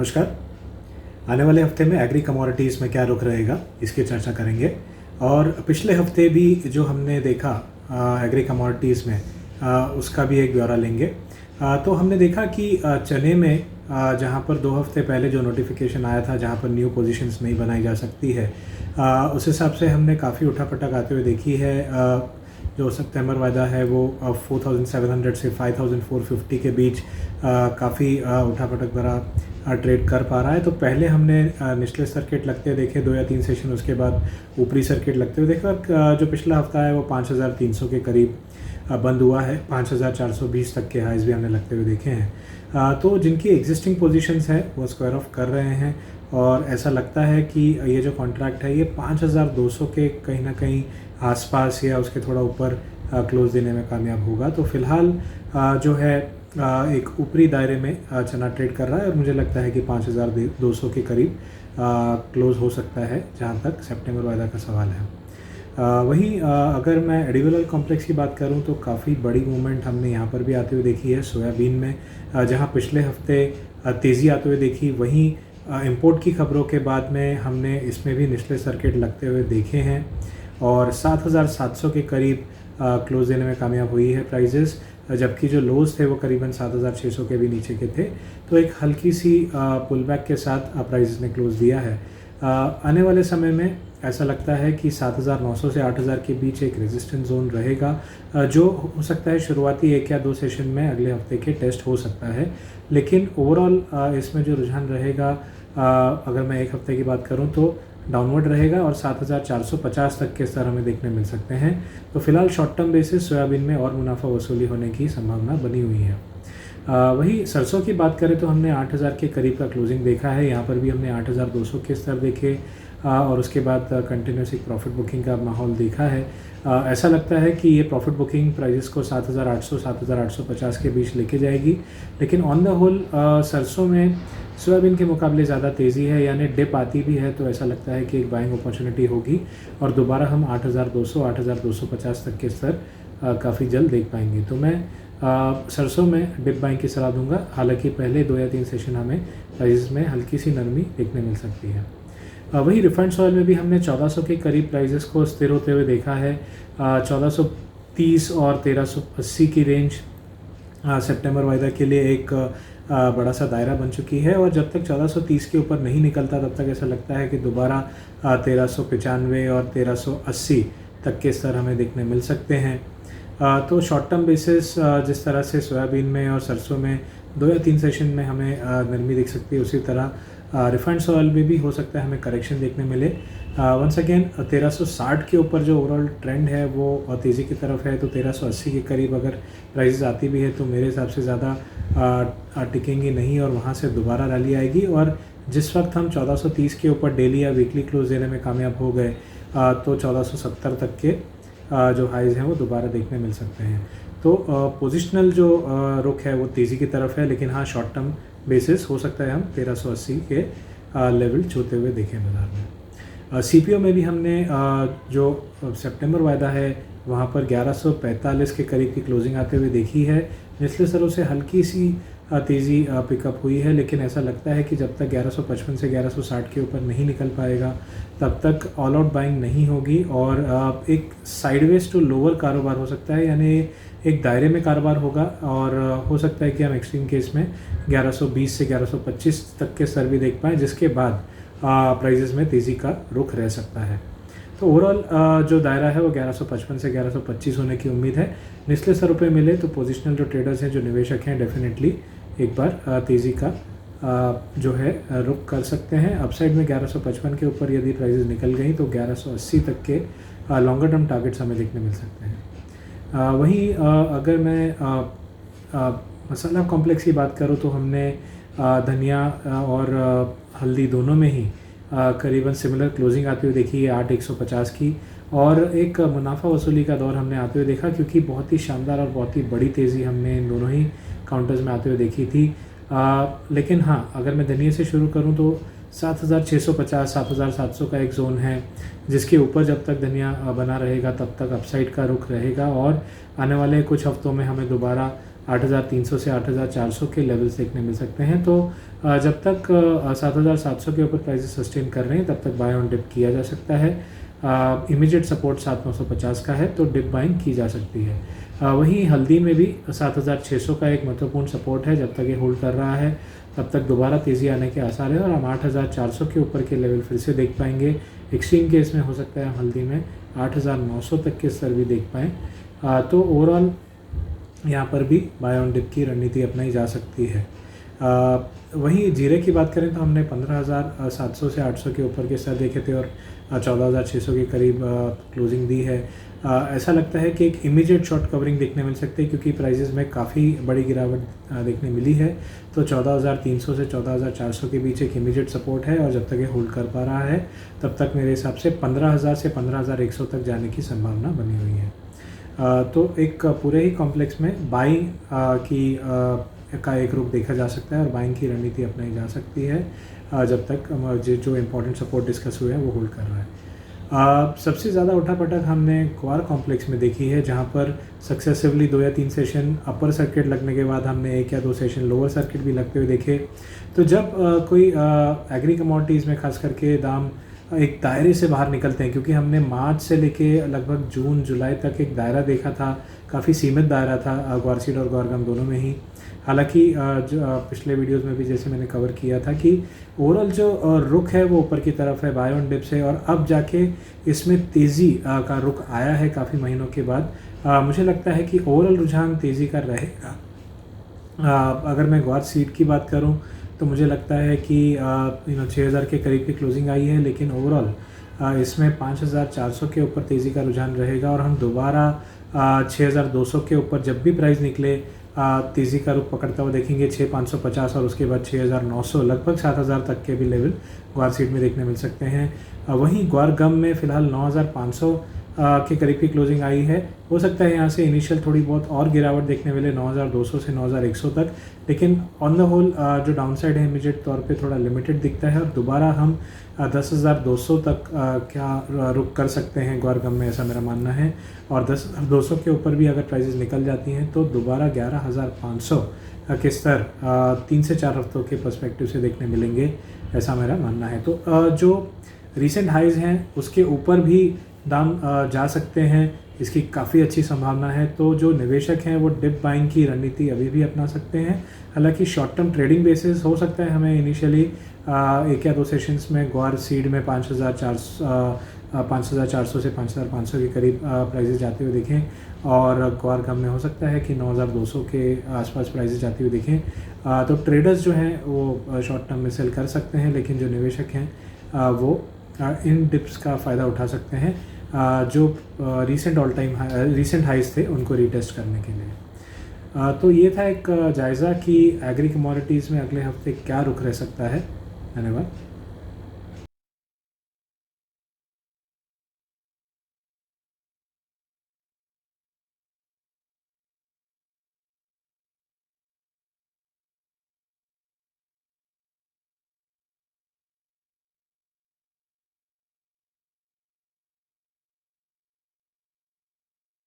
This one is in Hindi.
नमस्कार। आने वाले हफ्ते में एग्री कमोडिटीज़ में क्या रुख रहेगा, इसकी चर्चा करेंगे। और पिछले हफ्ते भी जो हमने देखा एग्री कमोडिटीज़ में उसका भी एक ब्यौरा लेंगे। तो हमने देखा कि चने में जहाँ पर 2 हफ्ते पहले जो नोटिफिकेशन आया था, जहाँ पर न्यू पोजीशंस नहीं बनाई जा सकती है, उस हिसाब से हमने काफ़ी उठापटक आते हुए देखी है। जो सितंबर वायदा है वो 4700 से 5450 के बीच काफ़ी उठापटक भरा ट्रेड कर पा रहा है। तो पहले हमने निचले सर्किट लगते देखे 2 या 3 सेशन, उसके बाद ऊपरी सर्किट लगते हुए देखा। जो पिछला हफ्ता है वो 5300 के करीब बंद हुआ है। 5420 तक के हाइज भी हमने लगते हुए देखे हैं। तो जिनकी एग्जिस्टिंग पोजीशंस है वो स्क्वायर ऑफ कर रहे हैं और ऐसा लगता है कि ये जो कॉन्ट्रैक्ट है ये 5200 के कहीं ना कहीं आसपास या उसके थोड़ा ऊपर क्लोज देने में कामयाब होगा। तो फिलहाल जो है एक ऊपरी दायरे में चना ट्रेड कर रहा है और मुझे लगता है कि 5200 के करीब क्लोज हो सकता है, जहां तक सितंबर वायदा का सवाल है। वहीं अगर मैं एडिबल ऑयल कॉम्प्लेक्स की बात करूं तो काफ़ी बड़ी मूवमेंट हमने यहां पर भी आते हुए देखी है। सोयाबीन में जहां पिछले हफ्ते तेज़ी आते हुए देखी, वहीं इंपोर्ट की खबरों के बाद में हमने इसमें भी निचले सर्किट लगते हुए देखे हैं और 7700 के करीब क्लोज देने में कामयाब हुई है प्राइजेस, जबकि जो लोज थे वो करीबन 7600 के भी नीचे के थे। तो एक हल्की सी पुल बैक के साथ प्राइजेस ने क्लोज दिया है। आने वाले समय में ऐसा लगता है कि 7900 से 8000 के बीच एक रेजिस्टेंस जोन रहेगा, जो हो सकता है शुरुआती 1 या 2 सेशन में अगले हफ्ते के टेस्ट हो सकता है। लेकिन ओवरऑल इसमें जो रुझान रहेगा, अगर मैं 1 हफ्ते की बात करूं तो डाउनवर्ड रहेगा और 7450 तक के स्तर हमें देखने मिल सकते हैं। तो फिलहाल शॉर्ट टर्म बेसिस सोयाबीन में और मुनाफा वसूली होने की संभावना बनी हुई है। वही सरसों की बात करें तो हमने 8000 के करीब का क्लोजिंग देखा है। यहाँ पर भी हमने 8200 के स्तर देखे और उसके बाद कंटिन्यूस एक प्रॉफिट बुकिंग का माहौल देखा है। ऐसा लगता है कि ये प्रॉफिट बुकिंग प्राइजेस को 7800 7850 के बीच लेके जाएगी। लेकिन ऑन द होल सरसों में सोयाबीन के मुकाबले ज़्यादा तेज़ी है, यानी डिप आती भी है तो ऐसा लगता है कि एक बाइंग अपॉर्चुनिटी होगी और दोबारा हम 8200 8250 तक के स्तर काफ़ी जल्द देख पाएंगे। तो मैं सरसों में डिप बाइंग की सलाह दूंगा। हालांकि पहले 2 या 3 सेशन हमें प्राइजेस में हल्की सी नरमी देखने मिल सकती है। वही रिफाइंड ऑयल में भी हमने 1400 के करीब प्राइजेस को स्थिर होते हुए देखा है। 1430 और 1380 की रेंज सितंबर वायदा के लिए एक बड़ा सा दायरा बन चुकी है और जब तक 1430 के ऊपर नहीं निकलता तब तक ऐसा लगता है कि दोबारा 1395 और 1380 तक के स्तर हमें देखने मिल सकते हैं। तो शॉर्ट टर्म बेसिस जिस तरह से सोयाबीन में और सरसों में 2 या 3 सेशन में हमें नरमी दिख सकती है, उसी तरह रिफाइंड ऑयल में भी हो सकता है हमें करेक्शन देखने मिले। वंस अगेन 1360 के ऊपर जो ओवरऑल ट्रेंड है वो तेज़ी की तरफ है। तो 1380 के करीब अगर प्राइसेस आती भी है तो मेरे हिसाब से ज़्यादा टिकेंगी नहीं और वहाँ से दोबारा रैली आएगी। और जिस वक्त हम 1430 के ऊपर डेली या वीकली क्लोज देने में कामयाब हो गए तो 1470 तक के जो हाइज हैं वो दोबारा देखने मिल सकते हैं। तो पोजिशनल जो रुख है वो तेज़ी की तरफ है, लेकिन हाँ शॉर्ट टर्म बेसिस हो सकता है हम 1380 के लेवल छूते हुए देखें बाजार में। सीपीओ में भी हमने जो सितंबर वायदा है वहाँ पर 1145 के करीब की क्लोजिंग आते हुए देखी है। निचले स्तरों से हल्की सी तेज़ी पिकअप हुई है, लेकिन ऐसा लगता है कि जब तक 1155 से 1160 के ऊपर नहीं निकल पाएगा तब तक ऑल आउट बाइंग नहीं होगी और एक साइडवेज टू लोअर कारोबार हो सकता है, यानी एक दायरे में कारोबार होगा और हो सकता है कि हम एक्सट्रीम केस में 1120 से 1125 तक के स्तर भी देख पाएँ, जिसके बाद प्राइजेस में तेज़ी का रुख रह सकता है। तो ओवरऑल जो दायरा है वो 1155 से 1125 होने की उम्मीद है। निचले स्तरों पे मिले तो पोजिशनल जो ट्रेडर्स हैं, जो निवेशक हैं, डेफिनेटली एक बार तेज़ी का जो है रुख कर सकते हैं। अपसाइड में 1155 के ऊपर यदि प्राइजेस निकल गई तो 1180 तक के लॉन्गर टर्म टारगेट्स हमें देखने मिल सकते हैं। वहीं अगर मैं मसाला कॉम्प्लेक्स की बात करूँ तो हमने धनिया और हल्दी दोनों में ही करीबन सिमिलर क्लोजिंग आती हुई देखी है 8150 की, और एक मुनाफा वसूली का दौर हमने आते हुए देखा क्योंकि बहुत ही शानदार और बहुत ही बड़ी तेज़ी हमने इन दोनों ही काउंटर्स में आते हुए देखी थी। लेकिन हाँ, अगर मैं धनिया से शुरू करूँ तो 7650 7700 का एक जोन है, जिसके ऊपर जब तक धनिया बना रहेगा तब तक अपसाइड का रुख रहेगा और आने वाले कुछ हफ्तों में हमें दोबारा 8,300 से 8,400 के लेवल्स देखने मिल सकते हैं। तो जब तक 7,700 के ऊपर प्राइसेस सस्टेन कर रहे हैं तब तक बाय ऑन डिप किया जा सकता है। इमीडिएट सपोर्ट 7,950 का है तो डिप बाइंग की जा सकती है। वहीं हल्दी में भी 7,600 का एक महत्वपूर्ण सपोर्ट है। जब तक ये होल्ड कर रहा है तब तक दोबारा तेज़ी आने के आसार है और हम 8,400 के ऊपर के लेवल फिर से देख पाएंगे। एक्सट्रीम केस में हो सकता है हम हल्दी में 8,900 तक के स्तर भी देख पाएँ। तो ओवरऑल यहाँ पर भी बाय ऑन डिप की रणनीति अपनाई जा सकती है। वहीं जीरे की बात करें तो हमने 15,700 से 800 के ऊपर के स्तर देखे थे और 14,600 के करीब क्लोजिंग दी है। ऐसा लगता है कि एक इमीडिएट शॉर्ट कवरिंग देखने मिल सकती है क्योंकि प्राइसेस में काफ़ी बड़ी गिरावट देखने मिली है। तो 14,300 से 14,400 के बीच एक इमीडिएट सपोर्ट है और जब तक ये होल्ड कर पा रहा है तब तक मेरे हिसाब से 15,000 से 15,100 तक जाने की संभावना बनी हुई है। तो एक पूरे ही कॉम्प्लेक्स में बाइंग का एक रुख देखा जा सकता है और बाइंग की रणनीति अपनाई जा सकती है जब तक जो इम्पोर्टेंट सपोर्ट डिस्कस हुए हैं वो होल्ड कर रहा है। सबसे ज़्यादा उठापटक हमने क्वार कॉम्प्लेक्स में देखी है जहां पर सक्सेसिवली 2 या 3 सेशन अपर सर्किट लगने के बाद हमने 1 या 2 सेशन लोअर सर्किट भी लगते हुए देखे। तो जब कोई एग्री कमोडिटीज़ में खास करके दाम एक दायरे से बाहर निकलते हैं, क्योंकि हमने मार्च से लेके लगभग जून जुलाई तक एक दायरा देखा था, काफ़ी सीमित दायरा था ग्वार सीड और ग्वार गम दोनों में ही। हालांकि जो पिछले वीडियोस में भी जैसे मैंने कवर किया था कि ओवरऑल जो रुख है वो ऊपर की तरफ है बाय ऑन डिप से, और अब जाके इसमें तेज़ी का रुख आया है काफ़ी महीनों के बाद। मुझे लगता है कि ओवरऑल रुझान तेज़ी का रहेगा। अगर मैं ग्वार सीड की बात करूं तो मुझे लगता है कि 6,000 के करीब की क्लोजिंग आई है, लेकिन ओवरऑल इसमें 5,400 के ऊपर तेज़ी का रुझान रहेगा और हम दोबारा 6,200 के ऊपर जब भी प्राइस निकले तेज़ी का रुख पकड़ता हुआ देखेंगे। 6,550 और उसके बाद 6,900 लगभग 7,000 तक के भी लेवल ग्वार सीड में देखने मिल सकते हैं। वहीं ग्वार गम में फ़िलहाल 9,500 के करीब की क्लोजिंग आई है। हो सकता है यहाँ से इनिशियल थोड़ी बहुत और गिरावट देखने मिले 9,200 से 9,100 तक, लेकिन ऑन द होल जो डाउनसाइड है इमीडिएट तौर पे थोड़ा लिमिटेड दिखता है और दोबारा हम 10,200 तक क्या रुक कर सकते हैं ग्वार गम में, ऐसा मेरा मानना है। और 10,200 के ऊपर भी अगर प्राइसेस निकल जाती हैं तो दोबारा 11,500 के स्तर 3 से 4 हफ्तों के पर्सपेक्टिव से देखने मिलेंगे, ऐसा मेरा मानना है। तो जो रीसेंट हाइज़ हैं उसके ऊपर भी दाम जा सकते हैं, इसकी काफ़ी अच्छी संभावना है। तो जो निवेशक हैं वो डिप बाइंग की रणनीति अभी भी अपना सकते हैं। हालांकि शॉर्ट टर्म ट्रेडिंग बेसिस हो सकता है हमें इनिशियली 1 या 2 सेशंस में ग्वार सीड में 5,400 से 5,500 के करीब प्राइसेस जाते हुए दिखें, और ग्वार गम में हो सकता है कि 9,200 के आसपास प्राइसेस जाती हुई दिखें। तो ट्रेडर्स जो हैं वो शॉर्ट टर्म में सेल कर सकते हैं, लेकिन जो निवेशक हैं वो इन डिप्स का फ़ायदा उठा सकते हैं जो रीसेंट हाइज थे उनको रीटेस्ट करने के लिए। तो ये था एक जायज़ा कि एग्री कमोडिटीज़ में अगले हफ्ते क्या रुख रह सकता है। धन्यवाद।